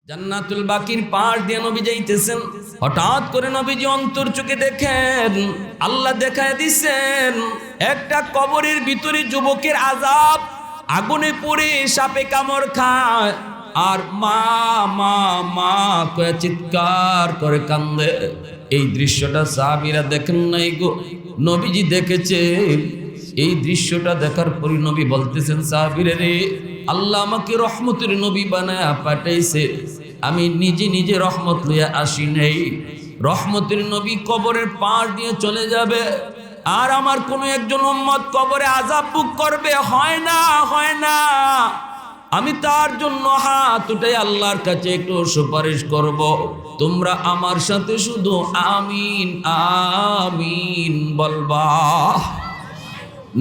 জান্নাতুল বাকির পাশ দিয়ে নবী যাইতেছেন, হঠাৎ করে নবীজি অন্তর চোখে দেখেন আল্লাহ দেখায় দিচ্ছেন একটা কবরের ভিতরে যুবকের আযাব, আগুনে পুড়ে সাপে কামড় খায় আর মা মা মা করে চিৎকার করে কান্দে। এই দৃশ্যটা সাহাবীরা দেখেন নাই গো, নবীজি দেখেছেন। এই দৃশ্যটা দেখার পর নবী বলতেছেন, সাহাবীরা রে, আল্লাহ আমাকে রহমতের নবী বানায় পাঠাইছে, আমি নিজে নিজে রহমত লইয়া আসি নাই। রহমতের নবী কবরের পাশ দিয়ে চলে যাবে আর আমার কোনো একজন উম্মত কবরে আযাব ভোগ করবে, হয় না হয় না। আমি তার জন্য হাত উঠাই আল্লাহর কাছে একটু সুপারিশ করব, তোমরা আমার সাথে শুধু আমিন আমিন বলবা।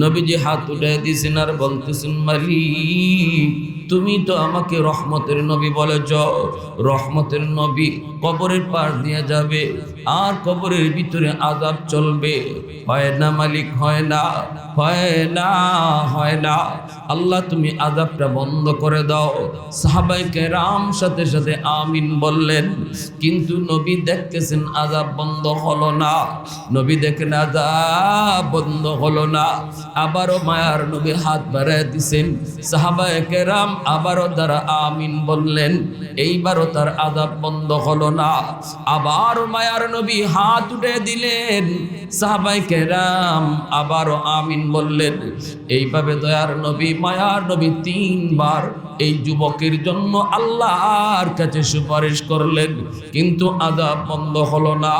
নবীজি হাত উঠাই দিয়েছেন আর বলতেছেন, মালিক তুমি তো আমাকে রহমতের নবী বলেছ, রহমতের নবী কবরের পার দিয়ে যাবে আর কবরের ভিতরে আযাব চলবে, হয় না মালিক, হয় না হয় না হয় না। আল্লাহ তুমি আযাবটা বন্ধ করে দাও। সাহাবায়ে কেরাম সাথে সাথে আমিন বললেন, কিন্তু নবী দেখতেছেন আযাব বন্ধ হলো না। নবী দেখেন আযাব বন্ধ হলো না, আবারও মায়ার নবী হাত বাড়ায় দিছেন। সাহাবায়ে কেরাম আবারও তারা আমিন বললেন, এইবারও তার আযাব বন্ধ হলো না। আবার মায়ার নবী হাত উঠে দিলেন, সাহাবায়ে কেরাম আবারও আমিন বললেন। এইভাবে দয়ার নবী মায়ার নবী তিনবার এই যুবকের জন্য আল্লাহর কাছে সুপারিশ করলেন, কিন্তু আযাব বন্ধ হলো না।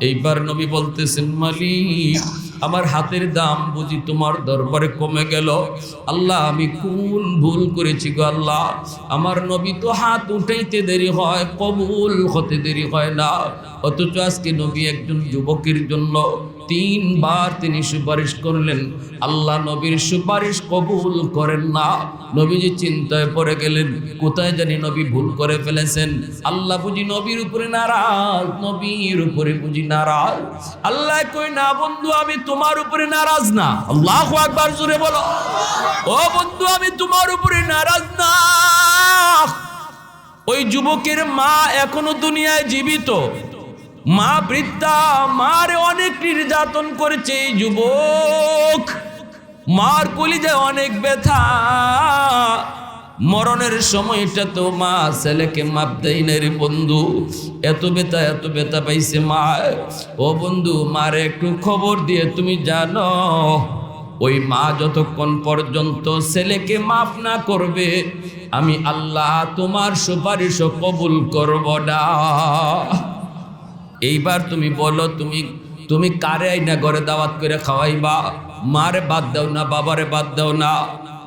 এইবার নবী বলতেছেন, মালিক আমার হাতের দাম বুঝি তোমার দরবারে কমে গেল। আল্লাহ আমি কোন ভুল করেছি গো আল্লাহ। আমার নবী তো হাত উঠাইতে দেরি হয়, কবুল হতে দেরি হয় না, অথচ আজকে নবী একজন যুবকের জন্য তিনবার তিনি সুপারিশ করলেন, আল্লাহ নবীর সুপারিশ কবুল করেন না। নবীজি চিন্তায় পড়ে গেলেন, কোথায় জানি নবী ভুল করে ফেলেছেন। আল্লাহ বুঝি নবীর উপরে নারাজ, নবীর উপরে বুঝি নারাজ। আল্লাহ কই না বন্ধু, আমি তোমার উপরে নারাজ না। আল্লাহু আকবার, জোরে বলো। ও বন্ধু আমি তোমার উপরে নারাজ না। ওই যুবকের মা এখনো দুনিয়ায় জীবিত, মা বৃদ্ধা, মারে অনেক নির্যাতন করেছে এই যুবক, মার কলিজায় অনেক ব্যথা। মরণের সময়টা তো মা ছেলেকে মাপ দেয় না রে বন্ধু, এত ব্যথা পাইছে মা। ও বন্ধু মারে একটু খবর দিয়ে তুমি জানো, ওই মা যতক্ষণ পর্যন্ত ছেলেকে মাফ না করবে আমি আল্লাহ তোমার সুপারিশও কবুল করব না। এইবার তুমি বলো, তুমি কারে আইনা ঘরে দাওয়াত করে খাওয়াইবা? মারে বাদ দাও না, বাবারে বাদ দাও না।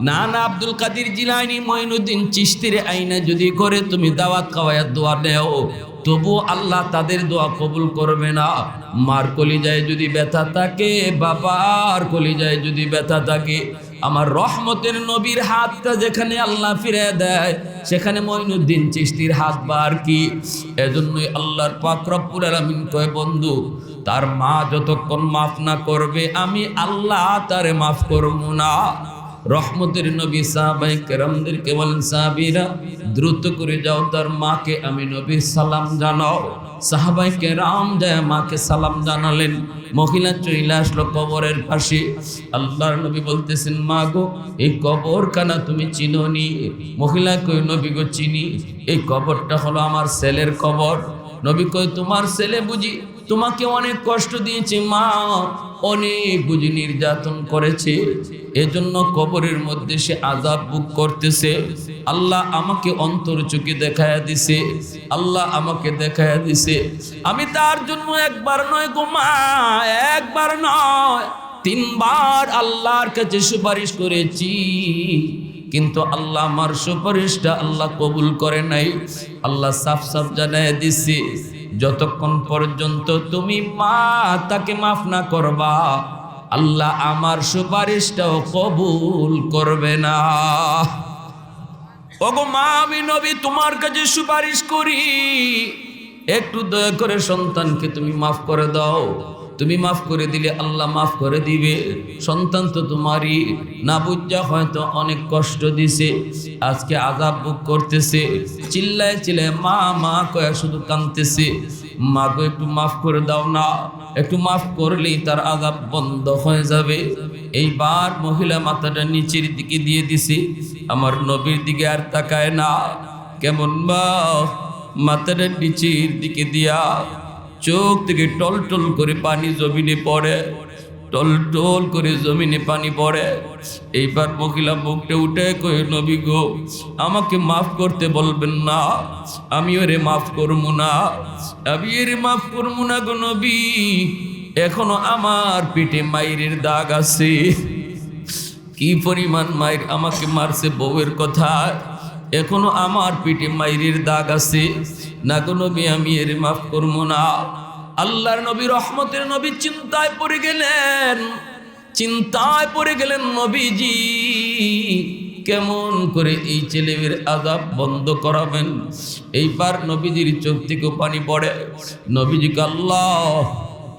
না না, আব্দুল কাদের জিলানী, মঈনুদ্দিন চিশতিরে আইনা যদি করে তুমি দাওয়াত খাওয়াইয়া দোয়া নেও, তবু আল্লাহ তাদের দোয়া কবুল করবে না। মার কলিজায় যদি ব্যথা থাকে, বাবার কলিজায় যদি ব্যথা থাকে, আমার রহমতের নবীর হাতটা যেখানে আল্লাহ ফিরে দেয় সেখানে মঈনুদ্দিন চিশতির হাত বার কি। এজন্যই আল্লাহর পাক রব্বুল আলামিন কয়, বন্ধু তার মা যতক্ষণ মাফ না করবে আমি আল্লাহ তারে মাফ করব না। রহমতের নবী সাহাবায়ে কেরামদেরকে বলেন, সাহাবীরা দ্রুত করে যাও তার মাকে আমি নবীর সালাম জানাও। সাহাবায়ে কেরাম যায় মাকে সালাম জানালেন। মহিলা চলে আসলো কবরের পাশে। আল্লাহর নবী বলতেছেন, মা গো এই কবরখানা তুমি চিনোনি? মহিলা কই, নবী গো চিনি, এই কবরটা হলো আমার ছেলের কবর। নবী কই, তোমার ছেলে বুঝি তোমাকে অনেক কষ্ট দিয়েছে মা, অনেক বুঝি নির্যাতন করেছে, এজন্য কবরের মধ্যে সে আযাব ভোগ করতেছে। আল্লাহ আমাকে অন্তর চোখে দেখায়া দিছে, আল্লাহ আমাকে দেখায়া দিছে। আমি তার জন্য একবার নয় গো মা, একবার নয়, তিনবার আল্লাহর কাছে সুপারিশ করেছি, কিন্তু আল্লাহ আমার সুপারিশটা আল্লাহ কবুল করে নাই। আল্লাহ সাফ সাফ জানায় দিছে, যতক্ষণ পর্যন্ত তুমি মা তাকে মাফ না করবা আল্লাহ আমার সুপারিশটাও কবুল করবে না। ওগো মা, আমি নবী তোমার কাছে সুপারিশ করি, একটু দয়া করে সন্তানকে তুমি মাফ করে দাও। তুমি মাফ করে দিলে আল্লাহ মাফ করে দিবে। সন্তান তো তোমারই, না বুঝা হয়তো অনেক কষ্ট দিছে, আজকে আযাব ভোগ করতেছে, চিল্লায় চিল্লায় মা মা কয়ে শুধু কাঁদতেছে। মা গো একটু মাফ করে দাও না, একটু মাফ করলেই তার আযাব বন্ধ হয়ে যাবে। এইবার মহিলা মাথাটা নিচের দিকে দিয়ে দিছে, আমার নবীর দিকে আর তাকায় না। কেমন বা মাথাটা নিচের দিকে দিয়া চোখ থেকে টল টল করে পানি জমিনে পড়ে, টল টল করে জমিনে পানি পড়ে। এইবার মহিলা বুকটা উঠে কয়ে, নবী গো আমাকে মাফ করতে বলবেন না, আমি ওরে মাফ করবো না, আমি এর মাফ করবো না গো নবী, এখনো আমার পেটে মায়ের দাগ আছে। কি পরিমাণ মায়ের আমাকে মারছে বউয়ের কথা, এখনো আমার পেটে মায়ের দাগ আছে, না গো নবী আমি এর মাফ করবো না। আল্লাহর নবী রহমতের নবী চিন্তায় পড়ে গেলেন, চিন্তায় পড়ে গেলেন নবীজি কেমন করে এই ছেলের আযাব বন্ধ করাবেন। এইবার নবীজির চোখ থেকে পানি পড়ে। নবীজিকে আল্লাহ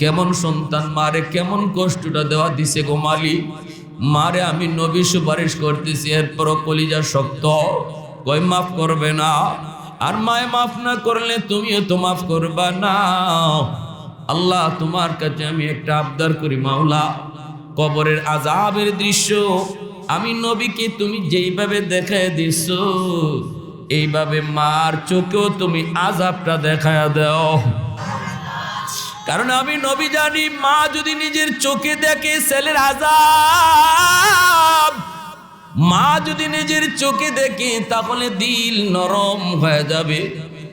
কেমন সন্তান মারে কেমন কষ্টটা দেওয়া দিছে গো মালিক, মারে আমি নবী সুপারিশ করতেছি, এরপরও কলিজা শক্ত, কই মাফ করবে না। আর মায় মাফ না করলে তুমিও তো মাফ করবা না। আল্লাহ তোমার কাছে আমি একটা আবদার করি মাওলা, কবরের আযাবের দৃশ্য আমি নবীকে তুমি যেইভাবে দেখায় দিছো, এইভাবে মার চোখেও তুমি আযাবটা দেখায় দাও। কারণ আমি নবী জানি মা যদি নিজের চোখে দেখে ছেলের আযাব, মা যদি নিজের চোখে দেখে তাহলে দিল নরম হয়ে যাবে।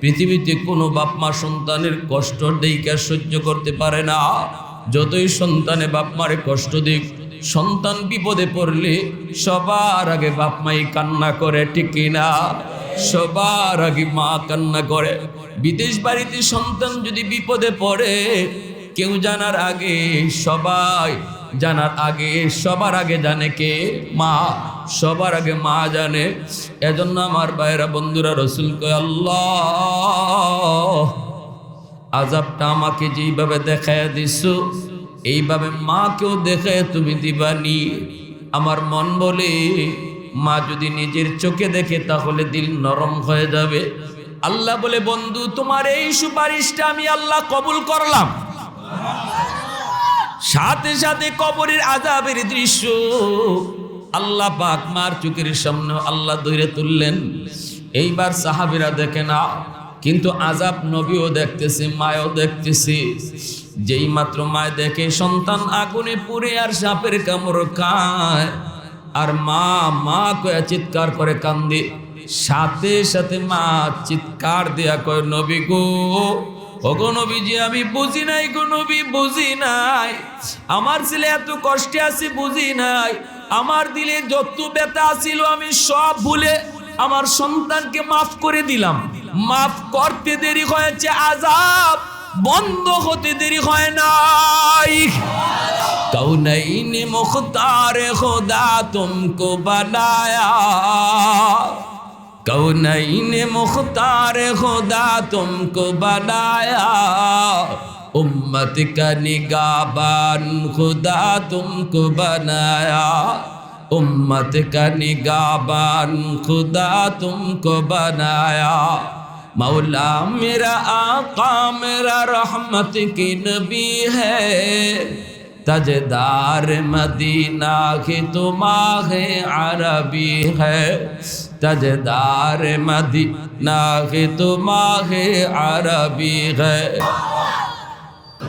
পৃথিবীতে কোনো বাপ মা সন্তানের কষ্ট দেখে সহ্য করতে পারে না। যতই সন্তানে বাপ মারে কষ্ট দিক, সন্তান বিপদে পড়লে সবার আগে বাপ মাই কান্না করে, ঠিক কিনা? সবার আগে মা কান্না করে। বিদেশ বাড়িতে সন্তান যদি বিপদে পড়ে, কেউ জানার আগে সবাই জানার আগে সবার আগে জানে কে? মা। সবার আগে মা জানে। এজন্য আমার ভাইরা বন্ধুরা রাসূল কয়, আল্লাহ আযাবটা আমাকে যেইভাবে দেখায় দিছো, এইভাবে মাকেও দেখায় তুমি দিবানি। আমার মন বলে মা যদি নিজের চোখে দেখে তাহলে দিল নরম হয়ে যাবে। আল্লাহ বলে, বন্ধু তোমার এই সুপারিশটা আমি আল্লাহ কবুল করলাম। সাথে সাথে কবরের আযাবের দৃশ্য আল্লাহ পাক মার চোখের সামনে আল্লাহ ধরে তুললেন। এইবার সাহাবীরা দেখে না, কিন্তু আযাব নবীও দেখতেছে, মায়ও দেখতেছে। যেই মাত্র মায় দেখে সন্তান আগুনে পুড়ে আর সাপের কামড় খায়, আর মা মা কয়ে চিৎকার করে কান্দে। সাথে সাথে মা চিৎকার দেয়া কয়, নবী গো, ওগো নবীজি আমি বুঝি নাই গো নবী, বুঝি নাই, আমার ছেলে এত কষ্টে আছে বুঝি নাই, আমার দিলে যত ব্যথা ছিল আমি সব ভুলে আমার সন্তানকে মাফ করে দিলাম। মাফ করতে দেরি হয়েছে, আযাব বন্ধ হতে দেরি হয় নাই। কৌনৈন মুখতার খুদা তুমকো বানায়া, कौनैन मुख्तार खुदा तुमको बनाया, उम्मत का निगाहबान खुदा तुमको बनाया, उम्मत का निगाहबान खुदा तुमको बनाया। मौला मेरा आका मेरा रहमत की नबी है, ताजदार मदीना की तुम्हारे अरबी है, ताजदार मदीना की तुम्हारे अरबी है।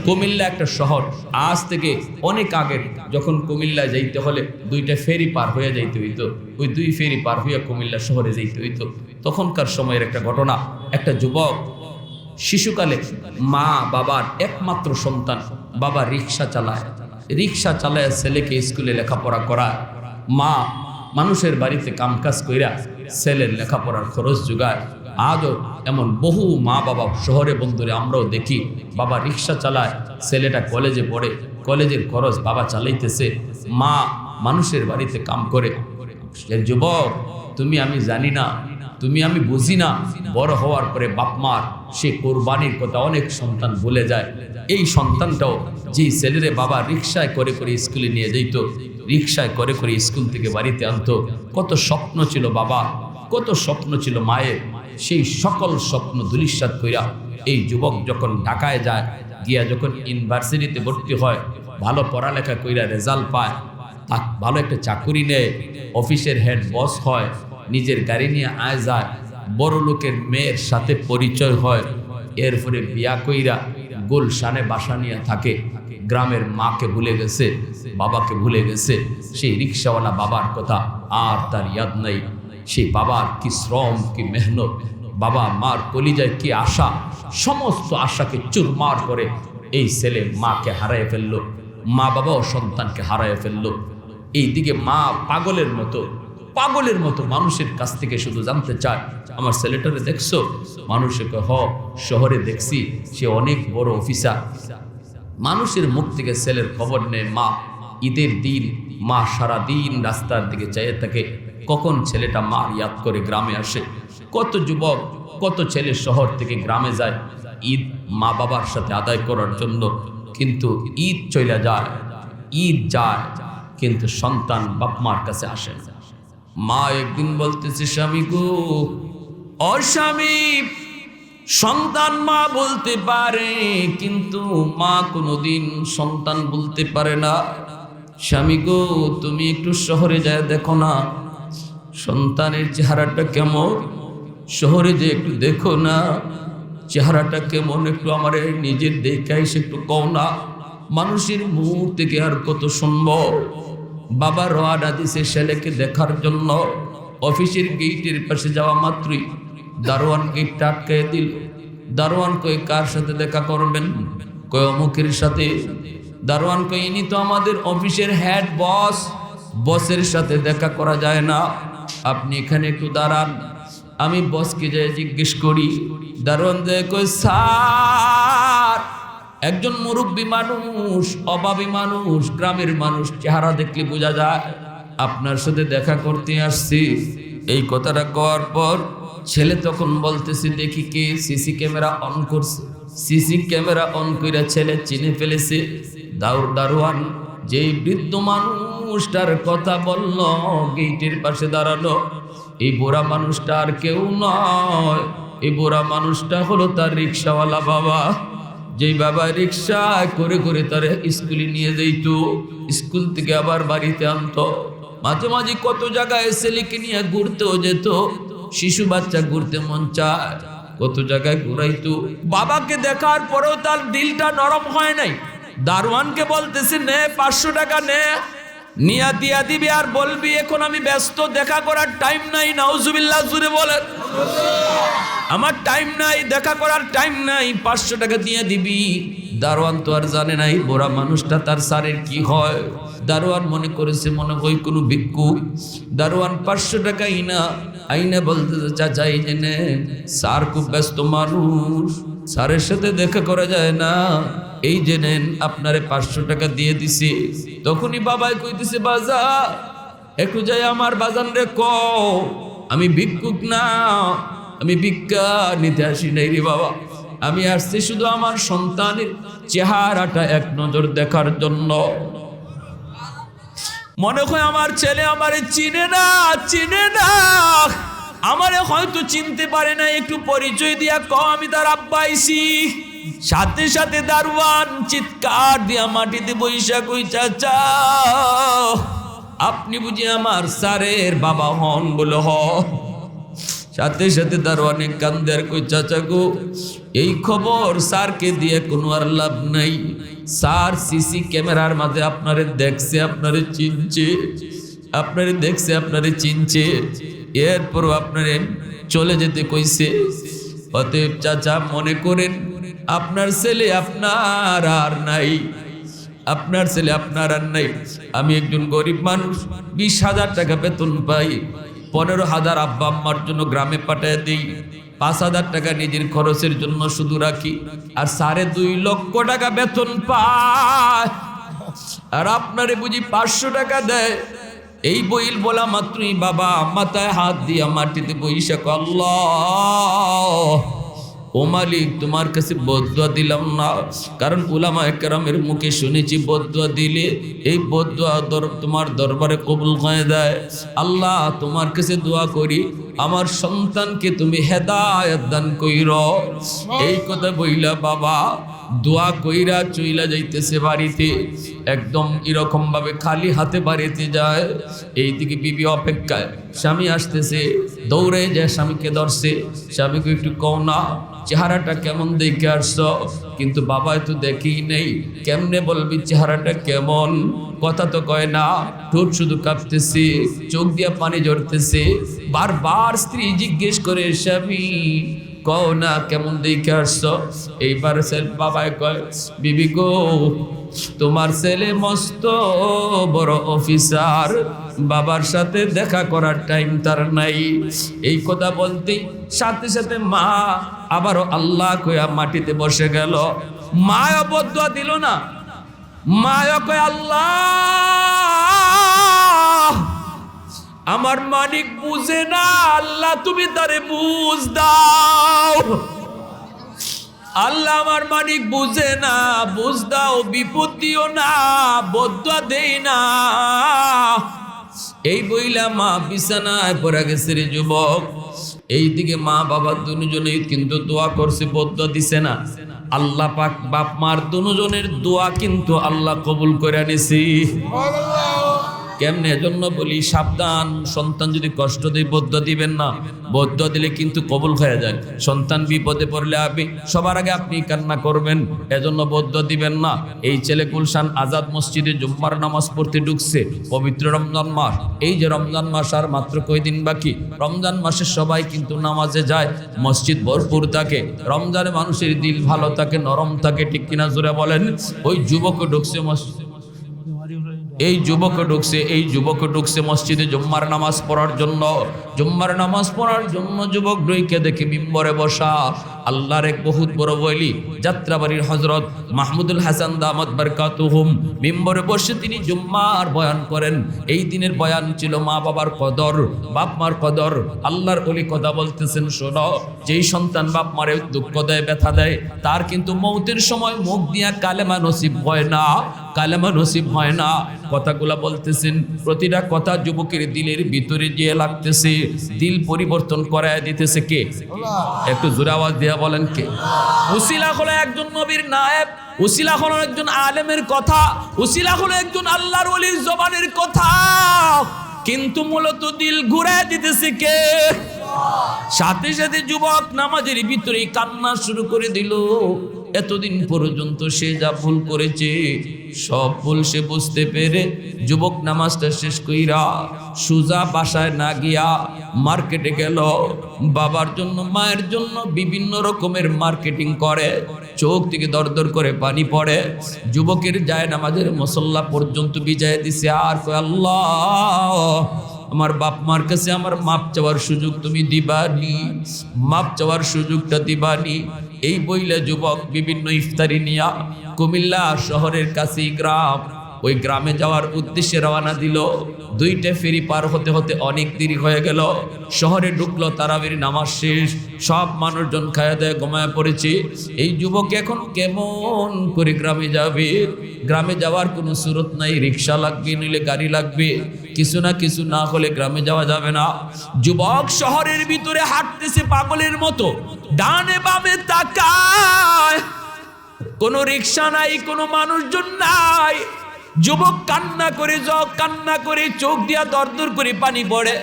কুমিল্লা একটা শহর, আজ থেকে অনেক আগের যখন কুমিল্লা যাইতে হলে দুইটা ফেরি পার হয়ে যাইতে হইতো, ওই দুই ফেরি পার হইয়া কুমিল্লা শহরে যাইতে হইতো। তখনকার সময়ের একটা ঘটনা, একটা যুবক শিশুকালে মা বাবার একমাত্র সন্তান, বাবা রিক্সা চালায়, রিক্সা চালায় ছেলেকে স্কুলে লেখাপড়া করায়, মা মানুষের বাড়িতে কামকাজ কইরা ছেলের লেখাপড়ার খরচ যোগায়। আজও এমন বহু মা বাবা শহরে বন্ধুরে আমরাও দেখি, বাবা রিক্সা চালায়, ছেলেটা কলেজে পড়ে, কলেজের খরচ বাবা চালাইতেছে, মা মানুষের বাড়িতে কাম করে। যুবক তুমি আমি জানি না, তুমি আমি বুঝি না, বড় হওয়ার পরে বাপ মার সে কোরবানির কথা অনেক সন্তান ভুলে যায়। এই সন্তানটাও যে ছেলেরে বাবা রিক্সায় করে করে স্কুলে নিয়ে যেত, রিক্সায় করে করে স্কুল থেকে বাড়িতে আনতো, কত স্বপ্ন ছিল বাবা, কত স্বপ্ন ছিল মায়ের, সেই সকল স্বপ্ন ধূলিসাৎ কইরা এই যুবক যখন ঢাকায় যায়, গিয়া যখন ইউনিভার্সিটিতে ভর্তি হয়, ভালো পড়ালেখা কইরা রেজাল্ট পায়, ভালো একটা চাকুরি নেয়, অফিসের হেড বস হয়, নিজের গাড়ি নিয়ে আয় যায়, বড় লোকের মেয়ের সাথে পরিচয় হয়, এরপরে বিয়া কইরা গুলশানে বাসা নিয়ে থাকে। গ্রামের মাকে ভুলে গেছে, বাবাকে ভুলে গেছে, সেই রিক্সাওয়ালা বাবার কথা আর তার ইয়াদ নাই। সেই বাবার কি শ্রম, কি মেহনত, বাবা মার কলিজায় কি আশা, সমস্ত আশাকে চুরমার করে এই ছেলে মাকে হারায় ফেললো, মা বাবাও সন্তানকে হারায় ফেললো। এইদিকে মা পাগলের মতো মানুষের কাছ থেকে শুধু জানতে চায়, আমার ছেলেটারে দেখছো? মানুষকে শহরে দেখছি, সে অনেক বড় অফিসার। মানুষের মুখ থেকে ছেলের খবর নেয় মা। ঈদের দিন মা সারাদিন রাস্তার দিকে চাইয়ে থাকে, কখন ছেলেটা মার ইয়াদ করে গ্রামে আসে। কত যুবক, কত ছেলে শহর থেকে গ্রামে যায় ঈদ মা বাবার সাথে আদায় করার জন্য, কিন্তু ঈদ চলে যায়, ঈদ যায়, কিন্তু সন্তান বাপ মার কাছে আসে না। মা একদিন বলতেছে, স্বামী গো, ও স্বামী, সন্তান মা বলতে পারে, কিন্তু মা কোনোদিন সন্তান বলতে পারে না। স্বামী গো, তুমি একটু শহরে যায় দেখো না, সন্তানের চেহারাটা কেমন, শহরে যে একটু দেখো না চেহারাটা কেমন, একটু আমার নিজের দেখাই সে একটু কও না, মানুষের মুখ থেকে আর কত শুনবো। বাবা রওনা দিছে ছেলেকে দেখার জন্য। অফিসের গেটের পাশে যাওয়া মাত্রই দারোয়ান গেটটা আটকে দিল। দারোয়ান কই, কার সাথে দেখা করবেন? কই, অমুকের সাথে। দারোয়ান কই, ইনি তো আমাদের অফিসের হেড বস, বসের সাথে দেখা করা যায় না, আপনি এখানে একটু দাঁড়ান, আমি বসকে যাই জিজ্ঞেস করি। দারোয়ান দেয় কই, স্যার, একজন মুরব্বী মানুষ, অভাবী মানুষ, গ্রামের মানুষ, চেহারা দেখলে বোঝা যায় আপনার সাথে দেখা করতে আসছি। এই কথাটা কওয়ার পর ছেলে তখন বলতেছে, দেখি কে সিসি ক্যামেরা অন করছে। সিসি ক্যামেরা অন করে ছেলে চিনে ফেলেছে দারোয়ান যেই বৃদ্ধ মানুষটার কথা বলল, গেটের পাশে দাঁড়ালো, এই বুড়া মানুষটা আর কেউ নয়, এই বুড়া মানুষটা হলো তার রিক্সাওয়ালা বাবা, যেই বাবা রিক্সা করে করে তার স্কুলে নিয়ে যেত, স্কুল থেকে আবার বাড়িতে আনতো, মাঝে মাঝে কত জায়গায় ছেলেকে নিয়ে ঘুরতেও যেত, শিশু বাচ্চা ঘুরতে মন চায়, কত জায়গায় ঘুরাইতো। বাবাকে দেখার পরেও তার দিলটা নরম হয় নাই। দারোয়ানকে বলতেছে, নে 500 টাকা নে, নিয়া দিয়া দিবি আর বলবি এখন আমি ব্যস্ত, দেখা করার টাইম নাই। নাউজুবিল্লাহ জুড়ে বলেন, আমার টাইম নাই, দেখা করার টাইম নাই, 500 টাকা দিয়ে দিবি। দারোয়ান তো আর জানে নাই বুড়া মানুষটা তার স্যারের কি হয়। দারোয়ান মনে করেছে মনে হয় কোনো ভিক্ষুক। দারোয়ান 500 টাকা আইনা বলতে, চাচা এই যে নেন, স্যার খুব ব্যস্ত মানুষ, স্যারের সাথে দেখা করা যায় না, এই যে নেন, আপনারে 500 টাকা দিয়ে দিছি। তখনই বাবাই কইতেছে, বাজা একটু যাই আমার বাজান রে কও, আমি ভিক্ষুক না, আমি ভিক্ষা নিতে আসি নাই রে বাবা, আমি আসছি শুধু আমার সন্তানের চেহারাটা এক নজর দেখার জন্য। মনে হয় আমার ছেলে আমারে চিনে না, আমারে হয়তো চিনতে পারে না, একটু পরিচয় দিয়া কও আমি তার আব্বা আইছি। সাথে সাথে দারোয়ান চিৎকার দিয়া মাটিতে বৈশা কই, চাচা আপনি বুঝি আমার স্যারের বাবা হন? বলে হ। সাথে সাথে দারোয়ানে কান্দের কই, চাচা গো, এই খবর স্যারকে দিয়ে কোনো আর লাভ নাই, স্যার সিসি ক্যামেরার মাঝে আপনারে দেখছে, আপনারে চিনছে, এরপরও আপনারে চলে যেতে কইছে। অতএব চাচা মনে করেন আপনার ছেলে আপনার আর নাই, আপনার ছেলে আপনার আর নাই। আমি একজন গরিব মানুষ, 20,000 টাকা বেতন পাই, 15,000 আব্বা আম্মার জন্য গ্রামে পাঠিয়ে দিই, 5,000 টাকা নিজের খরচের জন্য শুধু রাখি, আর 2.5 লক্ষ টাকা বেতন পায়, আর আপনারে বুঝি 500 টাকা দেয়। এই বইল বলা মাত্রই বাবা মাথায় হাত দিয়া মাটিতে বইসা কয়, আল্লাহ ও মালিক, তোমার কাছে বদদুয়া দিলাম না, কারণ উলামায়ে কেরামের মুখে শুনেছি বদদুয়া দিলে এই বদদুয়া তোমার দরবারে কবুল হয়ে যায়। আল্লাহ তোমার কাছে দোয়া করি আমার সন্তানকে তুমি হেদায়েত দান কইরো। এই কথা বইলা বাবা দোয়া কইরা চইলা যাইতেছে বাড়িতে, একদম এরকম ভাবে খালি হাতে বাড়িতে যায়। এইদিকে বিবি অপেক্ষায়, স্বামী আসতেছে, দৌড়ে যায় স্বামীকে ধরছে, স্বামীকে একটু কও না চেহারাটা কেমন দেখে আসছো, কিন্তু বাবা তো দেখেই নেই, কেমনে বলবি চেহারাটা কেমন, কথা তো কয় না, ঠোঁট শুধু কাঁপতেছে, চোখ দিয়ে পানি ঝরতেছে। বারবার স্ত্রী জিজ্ঞেস করে, স্বামী কও না কেমন দেখে আসছো। এইবার বাবাই কয়, বিবি গো তোমার ছেলে মস্ত বড় অফিসার, বাবার সাথে দেখা করার টাইম তার নাই। এই কথা বলতেই সাথে সাথে মা আবারও আল্লাহ কয়া মাটিতে বসে গেল। মায়া বদদুয়া দিল না, মায়া কয়, আল্লাহ আমার মালিক বুঝে না, আল্লাহ তুমি তারে বুঝ দাও। আল্লাহ আমার মালিক বুঝে না, বুঝ দাও, বিপদ দিও না, বদদুয়া দেই না। এই বইলা মা বিছানায় পড়ে গেছে রে যুবক। এইদিকে মা বাবা দুজনেই কিন্তু দোয়া করছে, বদদুয়া দিছে না। আল্লাহ পাক বাপ মার দুজনের দোয়া কিন্তু আল্লাহ কবুল করে নিছি। কেমনে? এজন্য বলি সাবধান, সন্তান যদি কষ্ট দেয় বদদুয়া দিবেন না, বদদুয়া দিলে কিন্তু কবুল হয়ে যায়। সন্তান বিপদে পড়লে আপনি সবার আগে আপনি কান্না করবেন, এজন্য বদদুয়া দিবেন না। এই ছেলে গুলশান আজাদ মসজিদে জুম্মার নামাজ পড়তে ঢুকছে, পবিত্র রমজান মাস। এই যে রমজান মাস আর মাত্র কয়দিন বাকি, রমজান মাসে সবাই কিন্তু নামাজে যায়, মসজিদ ভরপুর থাকে, রমজানে মানুষের দিল ভালো থাকে, নরম থাকে, ঠিক কিনা জোরে বলেন। ওই যুবক ঢুকছে মসজিদ, এই যুবক ঢুকছে মসজিদে জুম্মার নামাজ পড়ার জন্য। জুম্মার নামাজ পড়ার জন্য যুবক ঢুকে দেখে মিম্বরে বসা আল্লাহর এক বহুত বড় ওলি যাত্রাবাড়ির হযরত মাহমুদুল হাসান দামাত বারকাতুহুম মিম্বরে বসে তিনি জুম্মার বয়ান করেন। এই দিনের বয়ান ছিল মা বাবার কদর, বাপ মার কদর। আল্লাহর ওলি কথা বলতেছেন, শোনো, যেই সন্তান বাপ মারে দুঃখ দেয়, ব্যথা দেয়, তার কিন্তু মৌতের সময় মুখ দিয়া কালেমা নসিব হয় না, কালেমা নসিব হয় না। কথাগুলা বলতেছেন, প্রতিটা কথা যুবকের দিলের ভিতরে গিয়ে লাগতেছে, দিল পরিবর্তন করায় দিতেছে কে? একটু জোরে আওয়াজ দিয়া বলেন কে? উসিলা হলো একজন নবীর নায়েব, উসিলা হলো একজন আলেমের কথা, উসিলা হলো একজন আল্লাহর ওলির জবানের কথা, কিন্তু মূলত দিল ঘুরায় দিতেছে কে? সাথে সাথে যুবক নামাজের ভিতরে কান্না শুরু করে দিল। এতদিন পর্যন্ত সে যা ভুল করেছে সব ভুল সে বুঝতে পেরে যুবক নামাজটা শেষ কইরা সুজা বাসায় না গিয়া মার্কেটে গেল। বাবার জন্য মায়ের জন্য বিভিন্ন রকমের মার্কেটিং করে, চোখ থেকে দরদর করে পানি পড়ে। যুবকের যায় নামাজের মুসল্লা পর্যন্ত বিজায় দিছে, আর কয়, আল্লাহ আমার বাপ মার কাছে আমার মাপ চাওয়ার সুযোগ তুমি দিবানি, মাপ চাওয়ার সুযোগটা দিবানি। এই বইলে যুবক বিভিন্ন ইফতারি নিয়া কুমিল্লা শহরের কাছেই গ্রাম, ওই গ্রামে যাওয়ার উদ্দেশ্যে রওনা দিল। দুইটা ফেরি পার হতে হতে অনেক দেরি হয়ে গেল। শহরে ঢুকলো, তারাবির নামাজ শেষ, সব মানুষজন খায়া দেয় ঘুমায় পড়েছে। এই যুবক এখন কেমন করে গ্রামে যাবে? গ্রামে যাওয়ার কোনো সুরত নাই, রিক্সা লাগবে, নিলে গাড়ি লাগবে, কিছু না কিছু না হলে গ্রামে যাওয়া যাবে না। যুবক শহরের ভিতরে হাঁটতেছে পাগলের মতো, ডানে বামে তাকায়, কোনো রিক্সা নাই, কোনো মানুষজন নাই। যুবক কান্না করে কান্না করে চোখ দিয়া দরদর করে পানি পড়ে।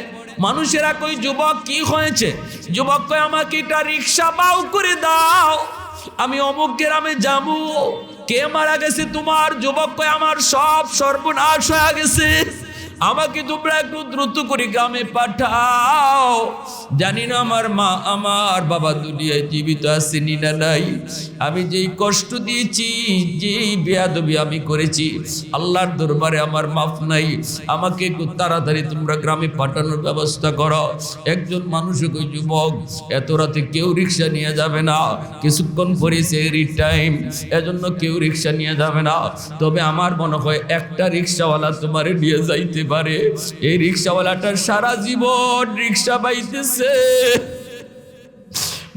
মানুষেরা কই, যুবক কি হয়েছে? যুবক কয়, আমাকে একটা রিক্সা বাউ করে দাও, আমি অমুক গ্রামে যাবো। কে মারা গেছে তোমার? যুবক কয়, আমার সব সর্বনাশ হয়ে গেছে, আমাকে তোমরা একটু দ্রুত করে গ্রামে পাঠাও। জানি না আমার মা আমার বাবা দুনিয়ায় জীবিত আছে না নাই, আমি যেই কষ্ট দিয়েছি, যেই বেয়াদবি আমি করেছি, আল্লাহর দরবারে আমার মাফ নাই, আমাকে একটু তাড়াতাড়ি তোমরা গ্রামে পাঠানোর ব্যবস্থা করো। একজন মানুষও কই, যুবক এত রাতে কেউ রিক্সা নিয়ে যাবে না, কিছুক্ষণ পরে সেহরি টাইম, এজন্য কেউ রিক্সা নিয়ে যাবে না। তবে আমার মনে হয় একটা রিক্সাওয়ালা তোমারে নিয়ে যাইতে পারে। এই রিক্সাওয়ালাটার সারা জীবন রিক্সা বাইতেছে,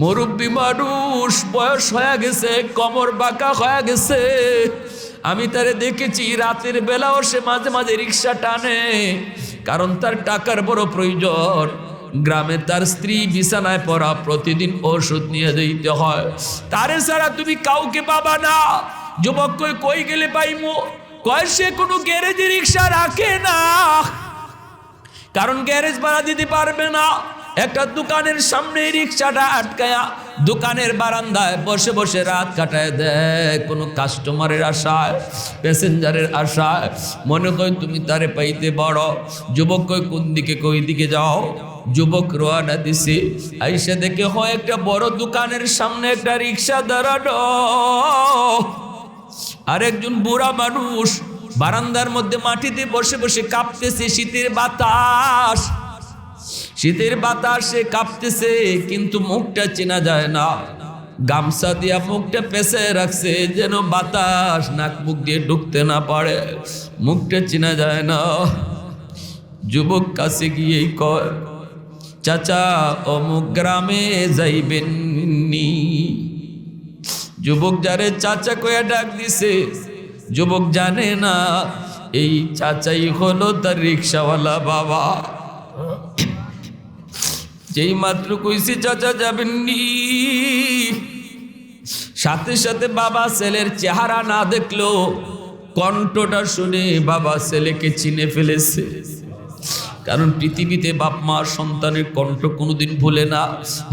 মুরব্বী মানুষ, বয়স হয়ে গেছে, কোমর বাঁকা হয়ে গেছে। আমি তারে দেখেছি রাতের বেলাও সে মাঝে মাঝে রিক্সা টানে, কারণ তার টাকার বড় প্রয়োজন। গ্রামে তার স্ত্রী বিছানায় পড়া, প্রতিদিন ওষুধ নিয়ে যেতে হয়। তারে ছাড়া তুমি কাউকে পাবা না। যুবক কই গেলে পাইমো? কয় সে কোনো গ্যারেজে রিক্সা রাখে না, কারণ গ্যারেজ ভাড়া দিতে পারবে না। একটা দোকানের সামনে রিক্সাটা আটকায়া দোকানের বারান্দায় বসে বসে রাত কাটায় দেয়, কোনো কাস্টমারের আশায়, প্যাসেঞ্জারের আশায়। মনে কয় তুমি তারে পাইতে বড়। যুবক কই কোন দিকে, কই দিকে যাও? যুবক রওনা দিছে, আইসা দেখে হয় একটা বড় দোকানের সামনে একটা রিক্সা দাঁড়ানো, আর একজন বুড়া মানুষ বারান্দার মধ্যে মাটিতে বসে বসে কাঁপতেছে। শীতের বাতাসে কাঁপতেছে, কিন্তু মুখটা চেনা যায় না। গামছা দিয়া মুখটা পেঁচে রাখছে যেন বাতাস নাক মুখ দিয়ে ঢুকতে না পারে, মুখটা চেনা যায় না। যুবক কাছে গিয়েই কয়, চাচা অমুক গ্রামে যাইবেন নি? যুবক যারে চাচা কয়া ডাক দিছে, যুবক জানে না এই চাচাই হলো তার রিক্সাওয়ালা বাবা। যেই মাত্র কইছে চাচা যাবেন নি, সাথে সাথে বাবা ছেলের চেহারা না দেখলো, কণ্ঠটা শুনে বাবা ছেলেকে চিনে ফেলেছে। কারণ পৃথিবীতে বাপ মা সন্তানের কণ্ঠ কোনোদিন ভুলে না।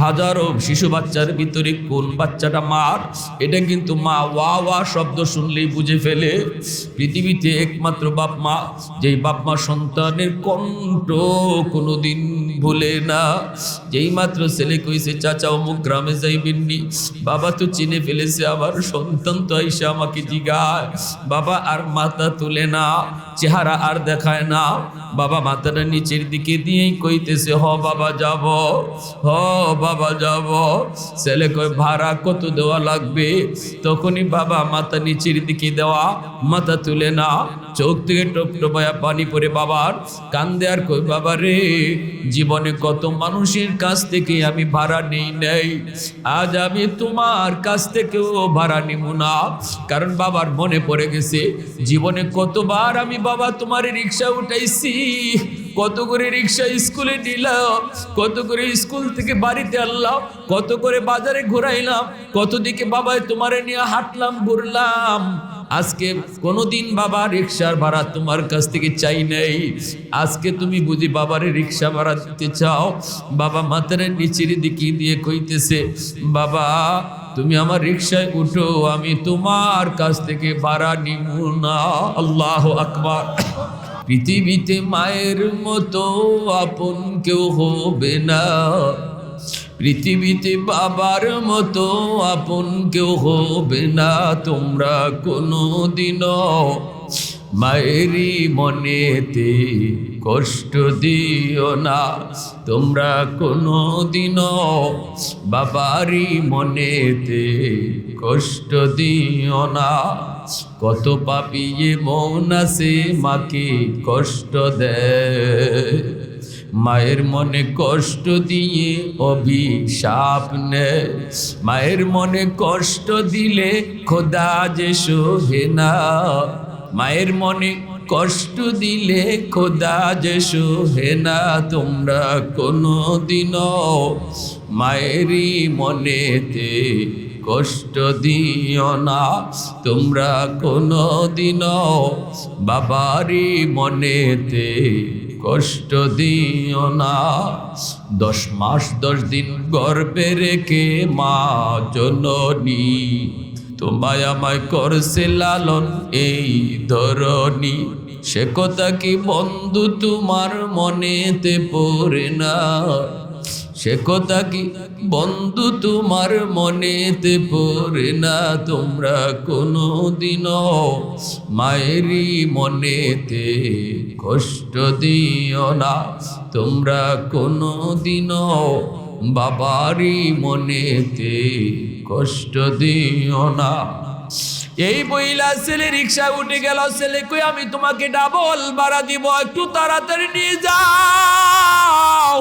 হাজারো শিশু বাচ্চার ভিতরে কোন বাচ্চাটা মার, এটা কিন্তু মা ওয়া ওয়া শব্দ শুনলেই বুঝে ফেলে। পৃথিবীতে একমাত্র বাপ মা, যেই বাপ মা সন্তানের কণ্ঠ কোনোদিন ভুলে না। যেই মাত্র ছেলে কইছে চাচা অমুক গ্রামে যাইবেননি, বাবা তো চিনে ফেলেছে। আবার সন্তান তো এসে আমাকে জিগায়, বাবা আর মাথা তুলে না, চেহারা আর দেখায় না। বাবা মাথাটা নিচের দিকে দিয়েই কইতেছে, হ বাবা যাব, হ বাবা যাব। ছেলে কয় ভাড়া কত দেওয়া লাগবে? তখনই বাবা মাথা নিচের দিকে দেওয়া, মাথা তুলে না, চোখ থেকে টপ টপায়া পানি পড়ে বাবার কান্দে। আর কই বাবা রে, জীবনে কত মানুষের কাছ থেকে আমি ভাড়া নেই, আজ আমি তোমার কাছ থেকেও ভাড়া নিব না। কারণ বাবার মনে পড়ে গেছে জীবনে কতবার আমি বাবা তোমার রিক্সা উঠাইছি, কত করে রিক্সা স্কুলে নিলাম, কত করে স্কুল থেকে বাড়িতে আনলাম, কত করে বাজারে ঘুরাইলাম, কত দিকে বাবাই তোমারে নিয়ে হাঁটলাম ঘুরলাম। আজকে কোনোদিন বাবা রিক্সার ভাড়া তোমার কাছ থেকে চাই নাই, আজকে তুমি বুঝি বাবারে রিক্সা ভাড়া দিতে চাও। বাবা মাথার নিচের দিকে দিয়ে কইতেছে, বাবা তুমি আমার রিক্সায় উঠো, আমি তোমার কাছ থেকে ভাড়া নিব না। আল্লাহু আকবার। পৃথিবীতে মায়ের মতো আপন কেউ হবে না, পৃথিবীতে বাবার মতো আপন কেউ হবে না। তোমরা কোনোদিনও মায়েরই মনেতে কষ্ট দিও না, তোমরা কোনোদিনও বাবারই মনেতে কষ্ট দিও না। কত পাপিয়ে মন আছে মাকে কষ্ট দেয়, মায়ের মনে কষ্ট দিয়ে অভিশাপ নেয়। মায়ের মনে কষ্ট দিলে খোদা যে সহে না, মায়ের মনে কষ্ট দিলে খোদা যে সহে না। তোমরা কোনোদিনও মায়েরই মনেতে কষ্ট দিও না, তোমরা কোনোদিনও বাবারই মনেতে কষ্ট দিও না। 10 মাস 10 দিন গর্ভে রেখে মা জননী তোমায় আমায় করছে লালন এই ধরনী। সে কথা কি বন্ধু তোমার মনেতে পড়ে না, সে কথা কি বন্ধু তোমার মনেতে পড়ে না। তোমরা কোনোদিনও মায়েরই মনেতে কষ্ট দিও না, তোমরা কোনোদিনও বাবারই মনেতে কষ্ট দিও না। এই বইলা ছেলে রিক্সা উঠে গেল। ছেলে কই আমি তোমাকে ডাবল ভাড়া দিব, একটু তাড়াতাড়ি নিয়ে যাও।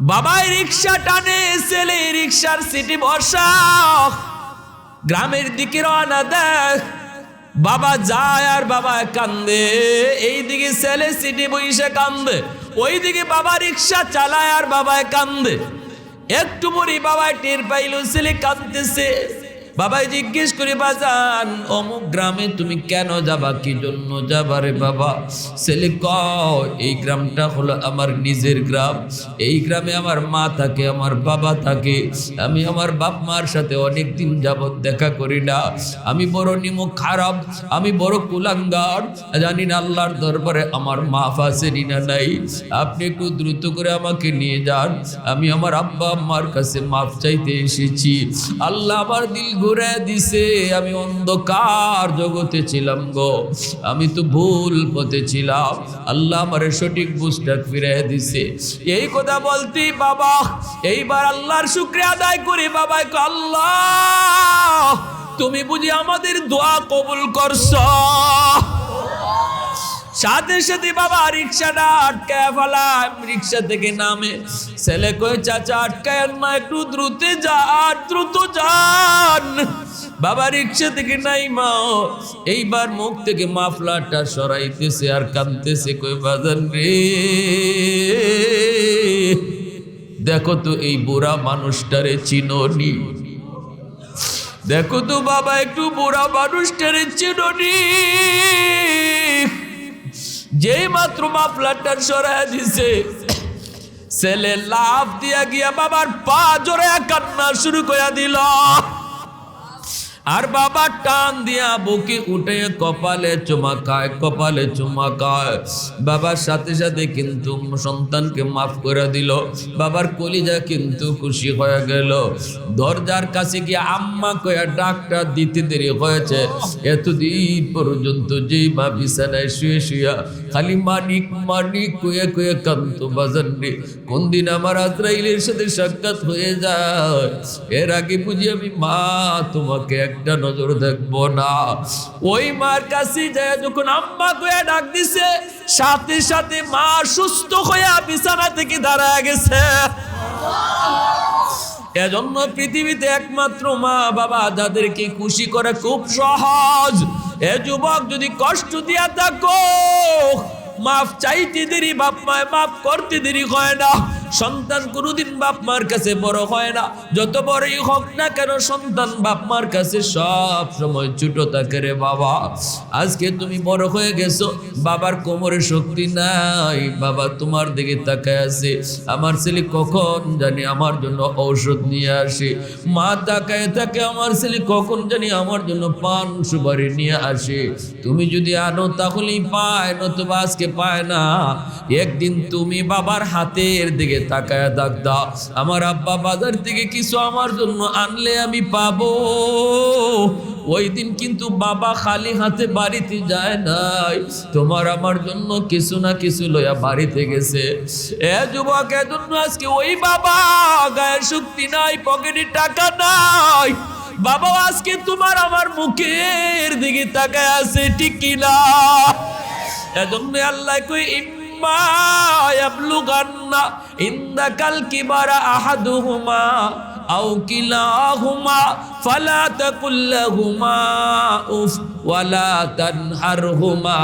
বাবাই রিক্সা টানে, ছেলে রিক্সার সিটি বসা, গ্রামের দিকে রওনা দেয়। বাবা যায় আর বাবা কান্দে, এইদিকে ছেলে সিটি বইসে কান্দে, ওইদিকে বাবা রিক্সা চালায় আর বাবায় কান্দে। একটু পরে বাবাই টের পাইল ছেলে কাঁদতেছে। বাবাই জিজ্ঞেস করে, বাজান অমুক গ্রামে তুমি কেন যাবা, কি জন্য যাবা রে বাবা? ছেলে কয়, এই গ্রামটা হলো আমার নিজের গ্রাম, এই গ্রামে আমার মা থাকে, আমার বাবা থাকে, আমি আমার বাপ মার সাথে অনেক দিন যাবৎ দেখা করি না, আমি বড় নিমুখ খারাপ, আমি বড় কুলাঙ্গার, জানি না আল্লাহর দরবারে আমার মাফ আছে না নাই, আপনি একটু দ্রুত করে আমাকে নিয়ে যান, আমি আমার আব্বা আম্মার কাছে মাফ চাইতে এসেছি। আল্লাহ আমার দিল ঘুরে দিছে, আমি অন্ধকার জগতে ছিলাম গো, আমি তো ভুল পথে ছিলাম, আল্লাহ আমার সঠিক বুঝটা ফিরে দিছে। এই কথা বলতেই বাবা এইবার আল্লাহর শুকরিয়া আদায় করে বাবা কয়, আল্লাহ তুমি বুঝি আমাদের দোয়া কবুল করছো। সাথে সাথে বাবা রিক্সাটা আটকায় ফেলায়, রিক্সা থেকে নামে। ছেলে কই, চাচা আটকায় না, একটু দ্রুত যান। বাবা রিক্সা থেকে নাই মা, এইবার মুখ থেকে মাফলারটা সরাইতেছে আর কাঁদতেছে। কই, বাজান রে দেখো তো এই বুড়া মানুষটারে চিনোনি, দেখো তো বাবা একটু বুড়া মানুষটারে চিনোনি। যেই মাত্র মাফলারটা সরাইয়া দিছে, ছেলে লাফ দিয়া গিয়া বাবার পা জোরে কান্না শুরু করে দিল। আর বাবা টান দিয়া বুকে উঠে কপালে চুমা খায়, কপালে চুমা খায়। বাবার সাথে সাথে কিন্তু সন্তানকে মাফ করে দিল। বাবার কলিজা কিন্তু খুশি হয়ে গেল। দরজার কাছে গিয়ে আম্মা কয়া ডাক্তার দিতে দেরি হয়েছে। এতদিন পর্যন্ত যেই মা বিছানায় শুয়ে শুয়া খালি মানিক মানিক কুয়ে কুয়ে কান্ত, বাজাননি কোন দিন আমার আজরাইলের সাথে সাক্ষাৎ হয়ে যায়, এর আগে বুঝি আমি মা তোমাকে একটা নজর দেখবো না। ওই মার কাছে যায় যখন আম্মা কয়া ডাক দিছে, সাথে সাথে মা সুস্থ হয়ে বিছানা থেকে দাঁড়ায় গেছে। এজন্য পৃথিবীতে একমাত্র মা বাবা যাদেরকে খুশি করে খুব সহজ। এ যুবক যদি কষ্ট দিয়া থাকো, মাফ চাইতে দেরি, বাপ মায় মাফ করতে দেরি হয় না। সন্তান কোনোদিন বাপ মার কাছে বড় হয় না, যত বড়ই হোক না কেন সন্তান বাপ মার কাছে সব সময় ছোট থাকে রে বাবা। আজকে তুমি বড় হয়ে গেছো, বাবার কোমরে শক্তি নাই, বাবা তোমার দিকে তাকায় আছে, আমার ছেলে কখন জানি আমার জন্য ঔষধ নিয়ে আসে। মা তাকায় থাকে, আমার ছেলে কখন জানি আমার জন্য পান সুপারি নিয়ে আসে। তুমি যদি আনো তাহলেই পায়, নতুবা আজকে পায় না। একদিন তুমি বাবার হাতের দিকে তাকায় দাগদা, আমার আব্বা বাজার থেকে কিছু আমার জন্য আনলে আমি পাবো। ওই দিন কিন্তু বাবা খালি হাতে বাড়িতে যায় নাই, তোমার আমার জন্য কিছু না কিছু লইয়া বাড়িতে গেছে। এ যুবক, এজন্য আজকে ওই বাবা গায়ের শক্তি নাই, পকেটে টাকা নাই, বাবা আজকে তোমার আমার মুখের দিকে তাকায় আছে, ঠিক কিনা? এজন্য আল্লাহ কই, ইম্মা ইয়াবলুগান্না ইনদাকাল কিবারা আহাদুহুমা আও কিলাহুমা ফালা তাকুল লাহুমা উফ ওয়ালা তানহারহুমা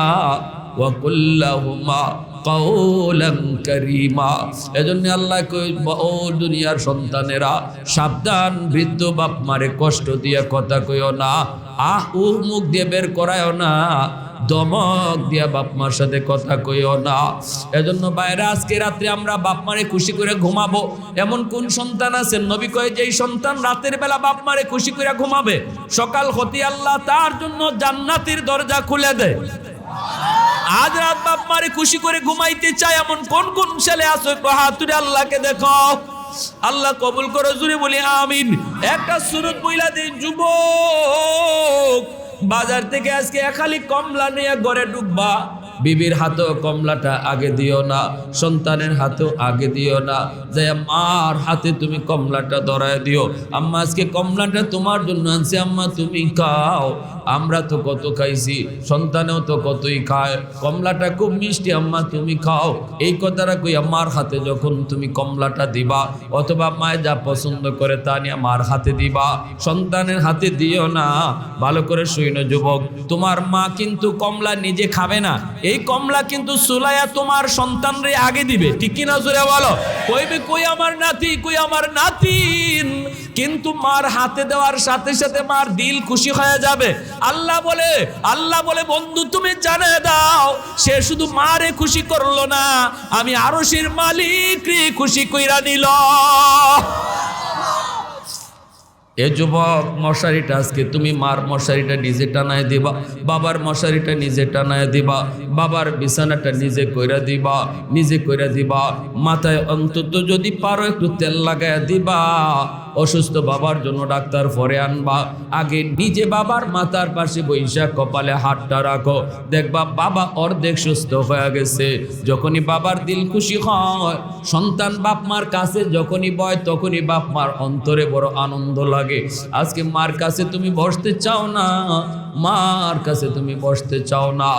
ওয়া কুল লাহুমা কাওলান কারীমা। এজন্য আল্লাহ কই, ও দুনিয়ার সন্তানেরা সাবধান, বৃদ্ধ বাপ মারে কষ্ট দিয়ে কথা কইও না, মুখ দিয়ে বের করায়ও না, দমক দিয়া বাপ মার সাথে কথা কইও না। এজন্য বাইরে আজকে রাত্রে আমরা বাপ মারে খুশি করে ঘুমাবো, এমন কোন সন্তান আছেন? নবী কয়, যেই সন্তান রাতের বেলা বাপ মারে খুশি করে ঘুমাবে, সকাল হতে আল্লাহ তার জন্য জান্নাতের দরজা খুলে দেয়। আজ রাত বাপ মারে খুশি করে ঘুমাইতে চায় এমন কোন কোন ছেলে আছে? হাত তুলে আল্লাহকে দেখো, আল্লাহ কবুল করো, জুড়ে বলি আমিন। একটা সুরত বইলা দিন, যুবক বাজার থেকে আজকে খালি কমলা নিয়ে ঘরে ঢুকবা, বিবির হাতেও কমলাটা আগে দিও না, সন্তানের হাতেও আগে দিও না, যাই মার হাতে তুমি কমলাটা ধরায় দিও, আম্মা আজকে কমলাটা তোমার জন্য আনছি, আম্মা তুমি খাও। আমরা তো কত খাইছি, সন্তানেও তো কতই খায়, কমলাটা খুব মিষ্টি আম্মা তুমি খাও। এই কথাটা কই আমার হাতে যখন তুমি কমলাটা দিবা অথবা মায় যা পছন্দ করে তা নিয়ে আমার হাতে দিবা, সন্তানের হাতে দিও না। ভালো করে শুইনো যুবক, তোমার মা কিন্তু কমলা নিজে খাবে না, এই কমলা কিন্তু সুলাইয়া তোমার সন্তানরে আগে দিবে, ঠিক কিনা জোরে বলো? কইবে কই আমার নাতি, কই আমার নাতিন, কিন্তু মার হাতে দেওয়ার সাথে সাথে মার দিল খুশি হয়ে যাবে। আল্লাহ বলে বন্ধু তুমি জানিয়ে দাও, সে শুধু মারে খুশি করলো না, আমি আরশের মালিক রে খুশি কইরা নিল। এ যুবক, মশারিটা আজকে তুমি মার মশারিটা নিজে টানায় দিবা, বাবার মশারিটা নিজে টানায় দিবা, বাবার বিছানাটা নিজে কইরা দিবা, মাথায় অন্তত যদি পারো একটু তেল লাগায়া দিবা। অসুস্থ বাবার জন্য ডাক্তার পরে আনবা, আগে নিজে বাবার মাথার পাশে বৈশা কপালে হাতটা রাখো, দেখবা বাবা অর্ধেক সুস্থ হয়ে গেছে। যখনই বাবার দিল খুশি হয়, সন্তান বাপ মার কাছে যখনই বয় তখনই বাপ মার অন্তরে বড় আনন্দ লাগে। আজকে মার কাছে তুমি বসতে চাও না, মার কাছে তুমি বসতে চাও না,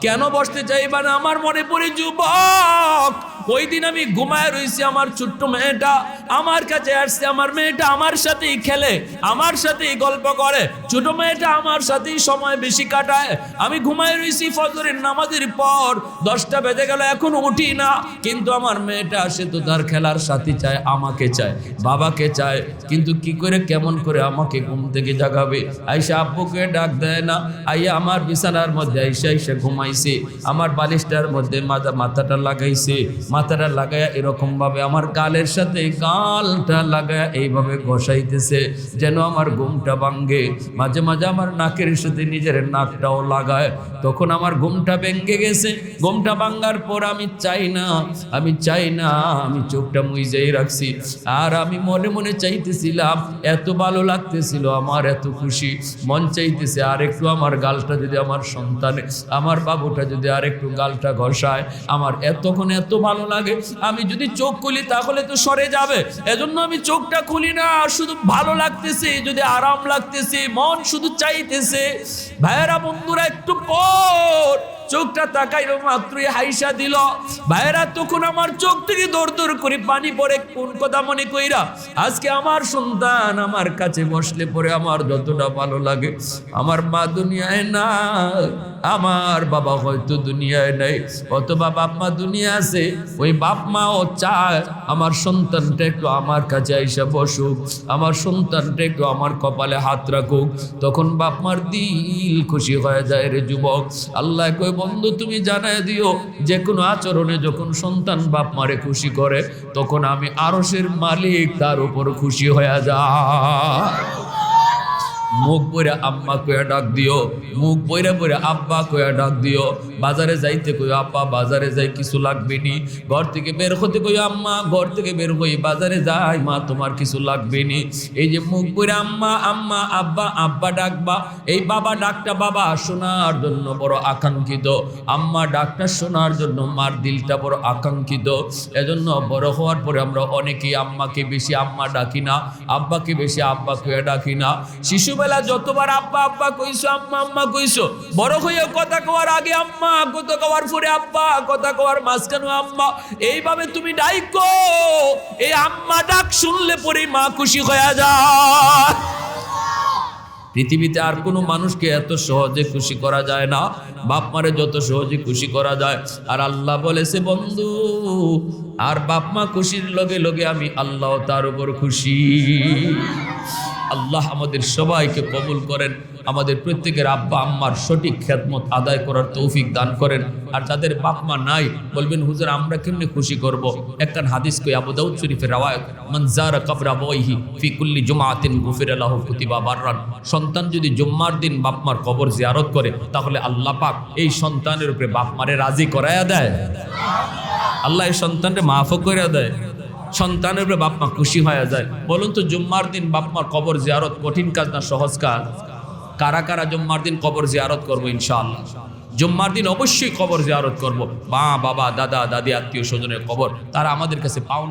কেন বসতে চাইবা না? আমার মনে পড়ে যুবক, ওই দিন আমি ঘুমায় রয়েছি, আমার ছোট্ট মেয়েটা আমার কাছে আসছে, আমার মেয়েটা আমার সাথেই খেলে, আমার সাথেই গল্প করে, ছোট মেয়েটা আমার সাথেই সময় বেশি কাটায়। আমি ঘুমায় রয়েছি ফজরের নামাজের পর, 10টা বেজে গেল, এখনো উঠি না, কিন্তু আমার মেয়েটা সে তো তার খেলার সাথী চায়, আমাকে চায়, বাবাকে চায়, কিন্তু কি করে কেমন করে আমাকে ঘুম থেকে জাগাবে? আইসা আব্বুকে ডাক দেয় না, আইয়া আমার বিছানার মধ্যে আইসা ঘুমাইছে, আমার বালিশটার মধ্যে মাথাটা লাগাইছে, মাথাটা লাগায়া এরকম ভাবে আমার গালের সাথে গালটা লাগায়া এইভাবে ঘষাইতেছে যেন আমার ঘুমটা ভাঙ্গে। মাঝে মাঝে আমার নাকের সাথে নিজের নাকটাও লাগায়, তখন আমার ঘুমটা ভেঙে গেছে। ঘুমটা ভাঙ্গার পর আমি চাই না, আমি চোখটা মুইজেই রাখছি, আর আমি মনে মনে চাইতেছিলাম, এত ভালো লাগতেছিল আমার, এত খুশি, মন চাইতেছে আর একটু আমার গালটা যদি আমার সন্তানে, আমার বাবুটা যদি আর একটু গালটা ঘষায়, আমার এতক্ষণ এত ভালো লাগে, আমি যদি চোখ খুলি তাহলে তো সরে যাবে, এজন্য আমি চোখটা খুলি না। শুধু ভালো লাগতেছে, যদি আরাম লাগতেছে, মন শুধু চাইতেছে। ভাইয়েরা বন্ধুরা, একটু পর চোখটা তাকাইলো, মাত্রই হাইসা দিল। ভাইয়েরা, তখন আমার চোখ থেকে দৌড় দৌড় করে পানি পড়ে, কোন কথা মনে কইরা? আজকে আমার সন্তান আমার কাছে বসলে পরে আমার যতটা ভালো লাগে, আমার মা দুনিয়ায় না, আমার বাবা হয়তো দুনিয়ায় নাই, অথবা বাপ মা দুনিয়া আছে, ওই বাপ মাও চায় আমার সন্তানটা একটু আমার কাছে আইসা বসুক, আমার সন্তানটা একটু আমার কপালে হাত রাখুক, তখন বাপ মার দিল খুশি হয়ে যায় রে যুবক। আল্লাহ কই, বন্ধু তুমি জানাই দিও, যে কোনো আচরণে যখন সন্তান বাপ মারে খুশি করে, তখন আমি আরশের মালিক তার উপর খুশি হয়ে যায়। মুখ বইরা আম্মা কইয়া ডাক দিও, মুখ বইরা বইরা আব্বা কইয়া ডাক দিও। বাজারে যাইতে কইও আব্বা বাজারে যাই, কিছু লাগবে নি। ঘর থেকে বের হতে কইও আম্মা ঘর থেকে বের হই, বাজারে যাই মা তোমার কিছু লাগবে নি। এই যে মুখ বইরা আম্মা আম্মা আব্বা আব্বা ডাকবা, এই বাবা ডাকটা বাবা শোনার জন্য বড় আকাঙ্ক্ষিত, আম্মা ডাকটা শোনার জন্য মার দিলটা বড় আকাঙ্ক্ষিত। এজন্য বড় হওয়ার পরে আমরা অনেকেই আম্মাকে বেশি আম্মা ডাকি না, আব্বাকে বেশি আব্বা কইয়া ডাকি না। শিশুবেলা যতবার আব্বা আব্বা কইছো, আম্মা আম্মা কইছো, বড় হয়ে কথা কওয়ার আগে আম্মা, কথা কওয়ার পরে আব্বা, কথা কওয়ার মাঝখানে আম্মা, এইভাবে তুমি ডাইকো। এই আম্মা ডাক শুনলে পরে মা খুশি হয়ে যায়। পৃথিবীতে আর কোনো মানুষকে এত সহজে খুশি করা যায় না, বাপ মারে যত সহজে খুশি করা যায়। আর আল্লাহ বলেছে, বন্ধু আর বাপ মা খুশির লগে লগে আমি আল্লাহ তার উপর খুশি। আল্লাহ আমাদের সবাইকে কবুল করেন, আমাদের প্রত্যেকের আব্বা আম্মার সঠিক খেদমত আদায় করার তৌফিক দান করেন। আর যাদের বাপ মা নাই, বলবেন হুজুর আমরা কেমনে খুশি করব? একখান হাদিস কই, আবু দাউদ শরীফের রাওয়ায়াত, মান যারা কবর আবাইহি ফি কুল্লি জুমআতিন গুফিরা লাহু কুতিবা বাররান। সন্তান যদি জুম্মার দিন বাপ মার কবর জিয়ারত করে, তাহলে আল্লাহ পাক এই সন্তানের উপরে বাপ মারে রাজি করায়া দেয়, আল্লাহ এই সন্তানকে মাফও করে দেয়, সন্তানের উপরে বাপ মা খুশি হয়ে যায়। বলুন তো, জুম্মার দিন বাপ মার কবর জিয়ারত কঠিন কাজ না সহজ কাজ? কারা কারা জুম্মার দিন কবর জিয়ারত করবো? ইনশাআল্লাহ জুম্মার দিন অবশ্যই কবর জিয়ারত করব। মা বাবা দাদা দাদি আত্মীয় স্বজনের কবর, তারা আমাদের কাছে পাওনা।